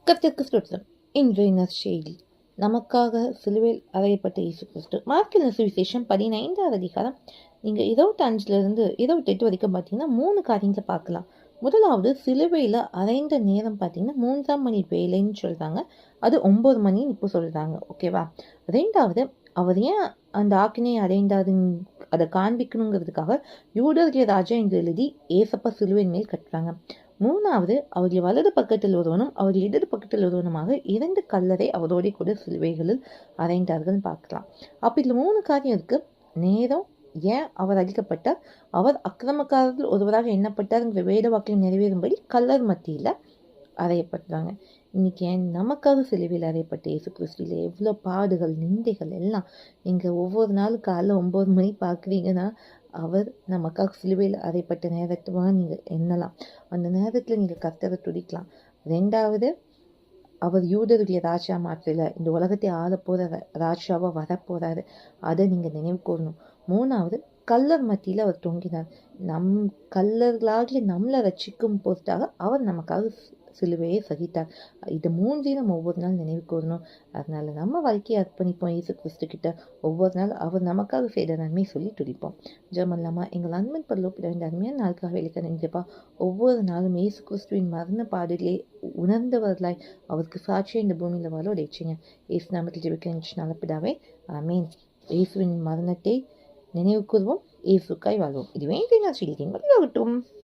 கர்த்தருக்கு ஸ்தோத்திரம். இன்றைய நற்செய்தி நமக்காக சிலுவையில் அறையப்பட்ட இயேசு கிறிஸ்து. மார்க்கின் சுவிசேஷம் 15வது அதிகாரம் நீங்க 25லிருந்து 28 வரைக்கும் பார்த்தீங்கன்னா 3 காரியங்களை பார்க்கலாம். முதலாவது, சிலுவையில் அறைந்த நேரம் பார்த்தீங்கன்னா 3ஆம் மணி வேலைன்னு சொல்றாங்க. அது 9 மணின்னு இப்போ சொல்றாங்க. ஓகேவா? ரெண்டாவது, அவர் ஏன் அந்த ஆக்கினையை அடைந்தாருன்னு அதை காண்பிக்கணுங்கிறதுக்காக யூதருடைய ராஜா என்று எழுதி ஏசப்பா சிலுவையின் மேல் கட்டுறாங்க. மூணாவது, அவருடைய வலது பக்கத்தில் ஒருவனும் அவருடைய இடது பக்கத்தில் ஒருவனுமாக 2 கல்லறை அவரோட கூட சிலுவைகளில் அறைந்தார்கள் பார்க்கலாம். அப்ப இதுல 3 காரியம் இருக்கு. நேரம், ஏன் அவர் அழிக்கப்பட்டார், அவர் அக்கிரமக்காரர்கள் ஒருவராக எண்ணப்பட்டார்ங்கிற வேத வாக்கியம் நிறைவேறும்படி கல்லர் மத்தியில அறையப்பட்டாங்க. இன்னைக்கு நமக்காக சிலுவையில் அறையப்பட்ட இயேசு கிறிஸ்துவில எவ்வளோ பாடுகள், நிந்தைகள் எல்லாம் நீங்க ஒவ்வொரு நாளும் காலைல 9 மணி பார்க்குறீங்கன்னா அவர் நமக்காக சிலுவையில் அறையப்பட்ட நேரத்துவா நீங்க எண்ணலாம். அந்த நேரத்துல நீங்க கர்த்தரை துதிக்கலாம். ரெண்டாவது, அவர் யூதருடைய ராஜா மாத்திர இந்த உலகத்தை ஆள போற ராஜாவா வரப்போறாரு. அதை நீங்க நினைவு கூறணும். மூணாவது, கல்லர் மத்தியில அவர் தொங்கினார். கல்லர்களாகிய நம்மளை ரட்சிக்கும் பொருட்டாக அவர் நமக்காக சிலுவையை சகித்தார். இது 3ஐயும் நம்ம ஒவ்வொரு நாள் நினைவு கூறணும். அதனால நம்ம வாழ்க்கையை அர்ப்பணிப்போம் இயேசு கிறிஸ்து கிட்ட. ஒவ்வொரு நாள் அவர் நமக்காக செய்த நன்மை சொல்லி துடிப்போம். ஜெபமல்லாமா. எங்கள் அன்பின் பரலோகத்தில் இந்த அருமையான நாளுக்காக வெளிக்க நினைப்பா. ஒவ்வொரு நாளும் இயேசு கிறிஸ்துவின் மரண பாடுகளே உணர்ந்தவர்களாய் அவருக்கு சாட்சியை இந்த பூமியில வாழ உடைச்சிங்க. இயேசு நாமத்தில் ஜெபிக்க நல்ல பிதாவே, ஆமீன். இயேசுவின் மரணத்தை நினைவு கூறுவோம், இயேசுக்காய் வாழ்வோம். இது வேண்டிய நான் சொல்லிட்டேன்.